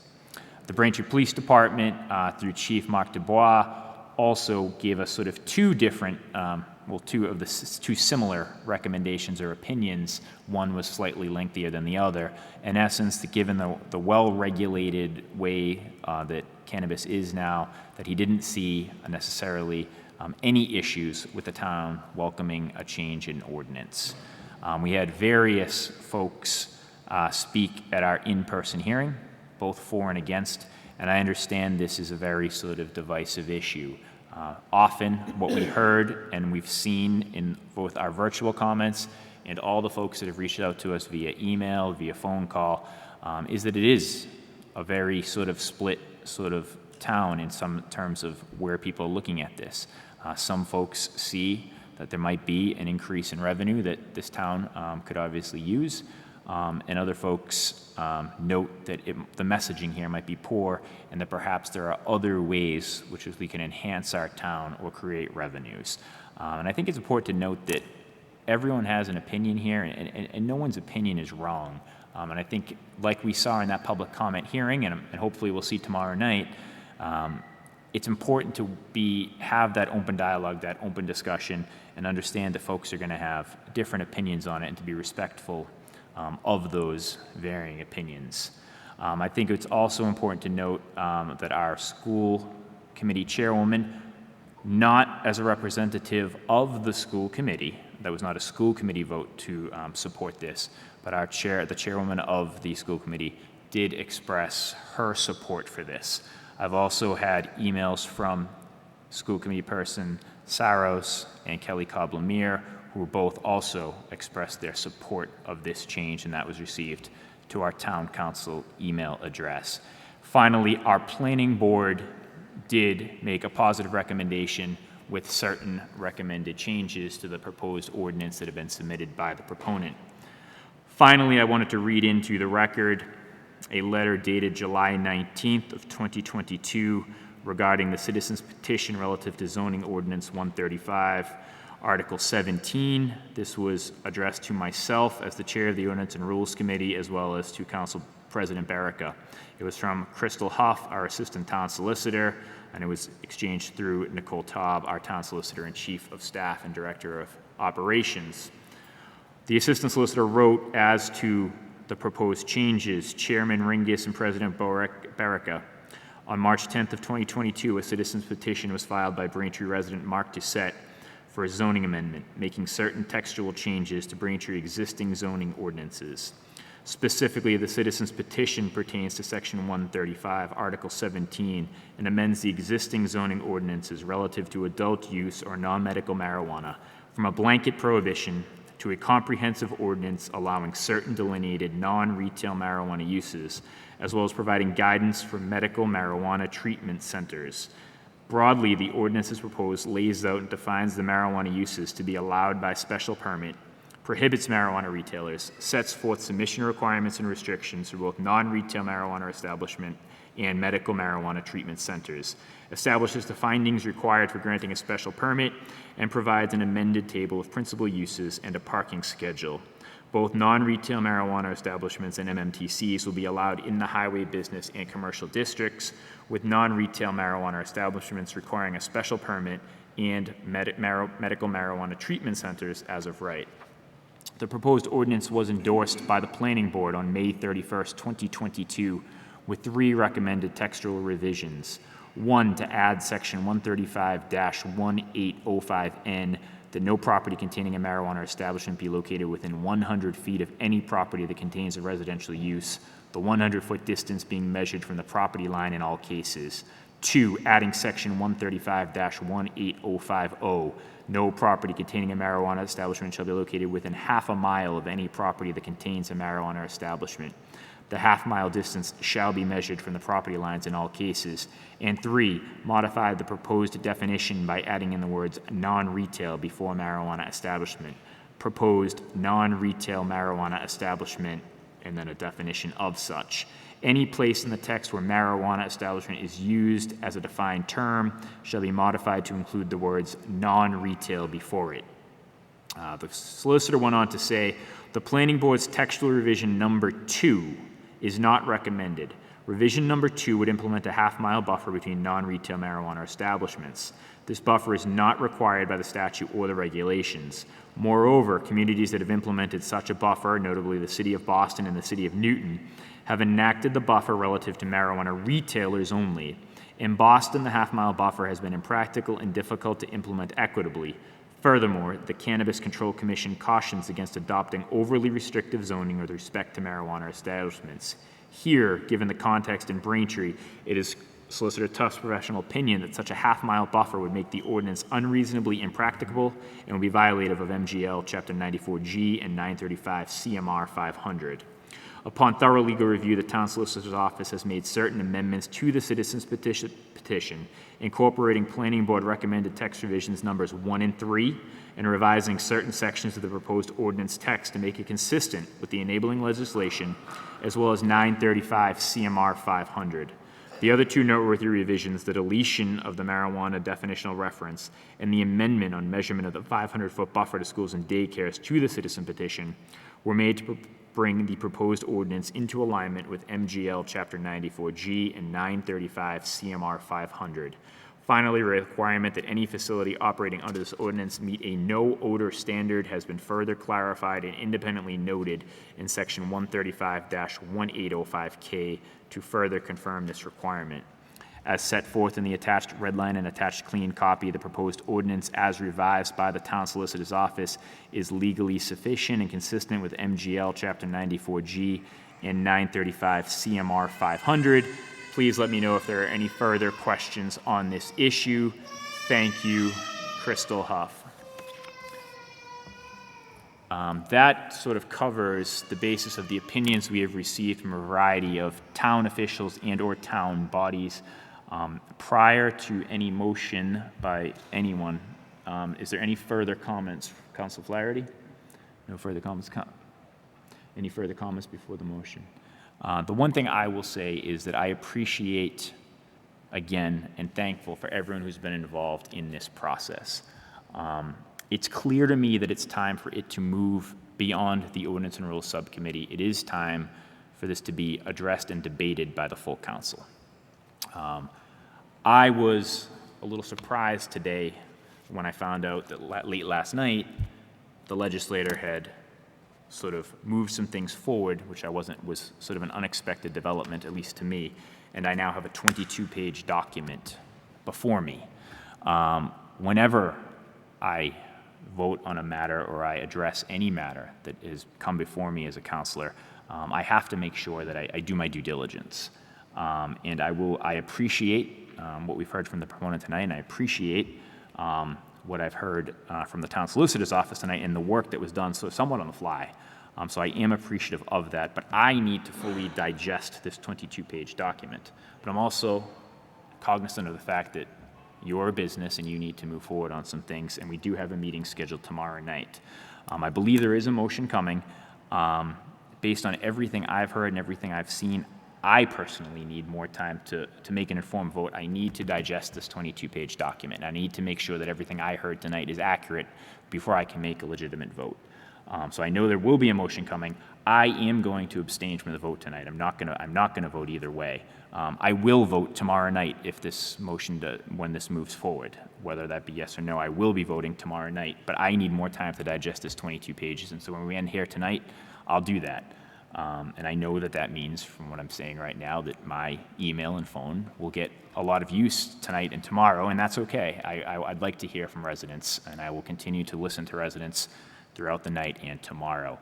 The Braintree Police Department, through Chief Marc Dubois, also gave us sort of 2 different, two similar recommendations or opinions. One was slightly lengthier than the other. In essence, given the well-regulated way that cannabis is now, that he didn't see necessarily any issues with the town welcoming a change in ordinance. We had various folks speak at our in-person hearing, both for and against, and I understand this is a very sort of divisive issue. Often what we heard and we've seen in both our virtual comments and all the folks that have reached out to us via email, via phone call, is that it is a very sort of split sort of town in some terms of where people are looking at this. Some folks see that there might be an increase in revenue that this town could obviously use, and other folks note that the messaging here might be poor and that perhaps there are other ways which we can enhance our town or create revenues. And I think it's important to note that everyone has an opinion here, and no one's opinion is wrong. And I think, like we saw in that public comment hearing, and hopefully we'll see tomorrow night, it's important to have that open dialogue, that open discussion, and understand that folks are going to have different opinions on it, and to be respectful of those varying opinions. I think it's also important to note that our school committee chairwoman, not as a representative of the school committee, that was not a school committee vote to support this, but the chairwoman of the school committee did express her support for this. I've also had emails from school committee person Saros and Kelly Cobb-Lemire, who both also expressed their support of this change, and that was received to our town council email address. Finally, our planning board did make a positive recommendation with certain recommended changes to the proposed ordinance that have been submitted by the proponent. Finally, I wanted to read into the record a letter dated July 19th of 2022 regarding the citizens petition relative to zoning ordinance 135, Article 17. This was addressed to myself as the chair of the Ordinance and Rules Committee, as well as to Council President Barrica. It was from Crystal Huff, our assistant town solicitor, and it was exchanged through Nicole Taub, our town solicitor and chief of staff and director of operations. The assistant solicitor wrote as to the proposed changes, Chairman Ringus and President Barrica. On March 10th of 2022, a citizen's petition was filed by Braintree resident Mark Doucette for a zoning amendment, making certain textual changes to Braintree existing zoning ordinances. Specifically, the citizen's petition pertains to Section 135, Article 17, and amends the existing zoning ordinances relative to adult use or non-medical marijuana from a blanket prohibition to a comprehensive ordinance allowing certain delineated non-retail marijuana uses, as well as providing guidance for medical marijuana treatment centers. Broadly, the ordinance as proposed lays out and defines the marijuana uses to be allowed by special permit, prohibits marijuana retailers, sets forth submission requirements and restrictions for both non-retail marijuana establishment and medical marijuana treatment centers, establishes the findings required for granting a special permit, and provides an amended table of principal uses and a parking schedule. Both non-retail marijuana establishments and MMTCs will be allowed in the highway business and commercial districts, with non-retail marijuana establishments requiring a special permit and medical marijuana treatment centers as of right. The proposed ordinance was endorsed by the Planning Board on May 31st, 2022, with 3 recommended textual revisions. 1, to add section 135-1805N, that no property containing a marijuana establishment be located within 100 feet of any property that contains a residential use, the 100-foot distance being measured from the property line in all cases. 2, adding section 135-18050, no property containing a marijuana establishment shall be located within half a mile of any property that contains a marijuana establishment. The half-mile distance shall be measured from the property lines in all cases. And 3, modify the proposed definition by adding in the words non-retail before marijuana establishment. Proposed non-retail marijuana establishment, and then a definition of such. Any place in the text where marijuana establishment is used as a defined term shall be modified to include the words non-retail before it. The solicitor went on to say, the Planning Board's textual revision number 2 is not recommended. Revision number 2 would implement a half-mile buffer between non-retail marijuana establishments. This buffer is not required by the statute or the regulations. Moreover, communities that have implemented such a buffer, notably the City of Boston and the City of Newton, have enacted the buffer relative to marijuana retailers only. In Boston, the half-mile buffer has been impractical and difficult to implement equitably. Furthermore, the Cannabis Control Commission cautions against adopting overly restrictive zoning with respect to marijuana establishments. Here, given the context in Braintree, it is Solicitor Tuft's professional opinion that such a half-mile buffer would make the ordinance unreasonably impracticable and would be violative of MGL Chapter 94G and 935 CMR 500. Upon thorough legal review, the Town Solicitor's Office has made certain amendments to the citizens' petition, incorporating Planning Board recommended text revisions numbers 1 and 3, and revising certain sections of the proposed ordinance text to make it consistent with the enabling legislation, as well as 935 CMR 500. The other 2 noteworthy revisions, the deletion of the marijuana definitional reference and the amendment on measurement of the 500-foot buffer to schools and daycares to the citizen petition, were made to bring the proposed ordinance into alignment with MGL Chapter 94G and 935 CMR 500. Finally, a requirement that any facility operating under this ordinance meet a no odor standard has been further clarified and independently noted in section 135-1805K to further confirm this requirement. As set forth in the attached red line and attached clean copy, the proposed ordinance as revised by the Town Solicitor's Office is legally sufficient and consistent with MGL Chapter 94G and 935 CMR 500. Please let me know if there are any further questions on this issue. Thank you, Crystal Huff. That sort of covers the basis of the opinions we have received from a variety of town officials and or town bodies. Prior to any motion by anyone, is there any further comments? Council Flaherty? No further comments? Any further comments before the motion? The one thing I will say is that I appreciate, again, and thankful for everyone who's been involved in this process. It's clear to me that it's time for it to move beyond the Ordinance and Rules Subcommittee. It is time for this to be addressed and debated by the full council. I was a little surprised today when I found out that late last night, the legislator had sort of moved some things forward, which was sort of an unexpected development, at least to me, and I now have a 22-page document before me. Whenever I vote on a matter or I address any matter that has come before me as a counselor, I have to make sure that I do my due diligence. And I appreciate what we've heard from the proponent tonight, and I appreciate what I've heard from the Town Solicitor's Office tonight and the work that was done so somewhat on the fly. So I am appreciative of that, but I need to fully digest this 22-page document. But I'm also cognizant of the fact that you're a business and you need to move forward on some things, and we do have a meeting scheduled tomorrow night. I believe there is a motion coming. Based on everything I've heard and everything I've seen, I personally need more time to make an informed vote. I need to digest this 22-page document. I need to make sure that everything I heard tonight is accurate before I can make a legitimate vote. So I know there will be a motion coming. I am going to abstain from the vote tonight. I'm not gonna vote either way. I will vote tomorrow night if this motion, when this moves forward, whether that be yes or no. I will be voting tomorrow night, but I need more time to digest this 22 pages. And so when we end here tonight, I'll do that. And I know that that means, from what I'm saying right now, that my email and phone will get a lot of use tonight and tomorrow, and that's okay. I'd like to hear from residents, and I will continue to listen to residents throughout the night and tomorrow.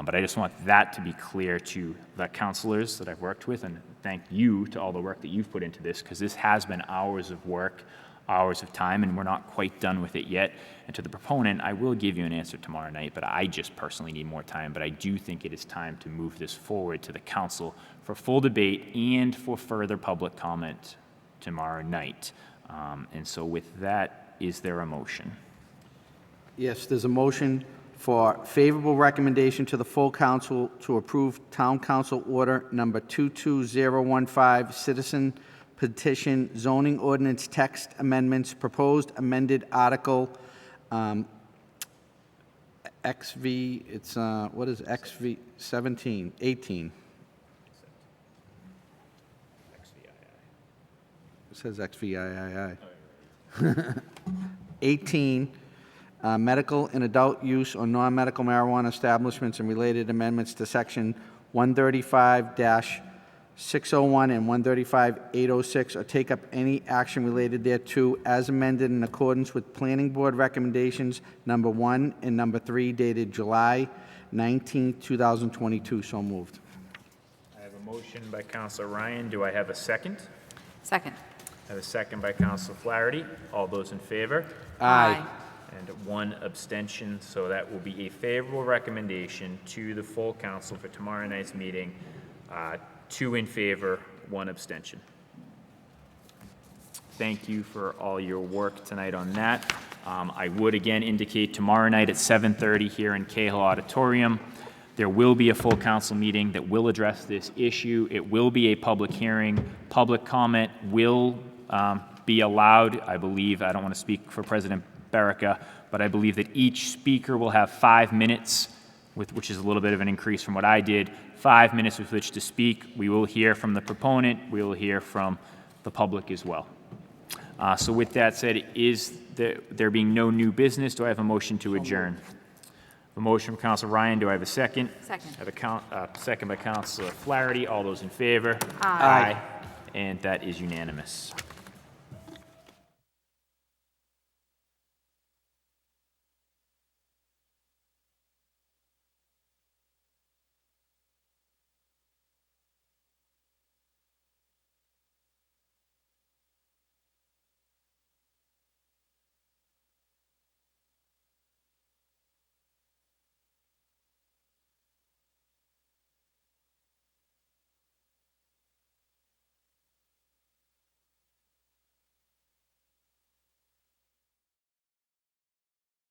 But I just want that to be clear to the counselors that I've worked with, and thank you to all the work that you've put into this, because this has been hours of work, hours of time, and we're not quite done with it yet. And to the proponent, I will give you an answer tomorrow night, but I just personally need more time. But I do think it is time to move this forward to the council for full debate and for further public comment tomorrow night. And so with that, is there a motion? Yes, there's a motion for favorable recommendation to the full council to approve Town Council Order Number 22015, Citizen Petition Zoning Ordinance Text Amendments, Proposed Amended Article XV, it's, what is XV 17, 18? It says XVIII. 18, medical and adult use or non-medical marijuana establishments and related amendments to Section 135-601 and 135-806, or take up any action related thereto as amended in accordance with Planning Board recommendations number 1 and number 3 dated July 19, 2022. So moved. I have a motion by Councilor Ryan. Do I have a second? Second. I have a second by Councilor Flaherty. All those in favor? Aye. And one abstention, so that will be a favorable recommendation to the full council for tomorrow night's meeting. 2 in favor, 1 abstention. Thank you for all your work tonight on that. I would again indicate tomorrow night at 7:30 here in Cahill Auditorium, there will be a full council meeting that will address this issue. It will be a public hearing. Public comment will be allowed. I believe, I don't want to speak for President Berica, but I believe that each speaker will have 5 minutes, which is a little bit of an increase from what I did, 5 minutes with which to speak. We will hear from the proponent. We will hear from the public as well. So with that said, there being no new business, do I have a motion to adjourn? A motion from Councilor Ryan. Do I have a second? Second. I have a second by Councilor Flaherty. All those in favor? Aye. And that is unanimous.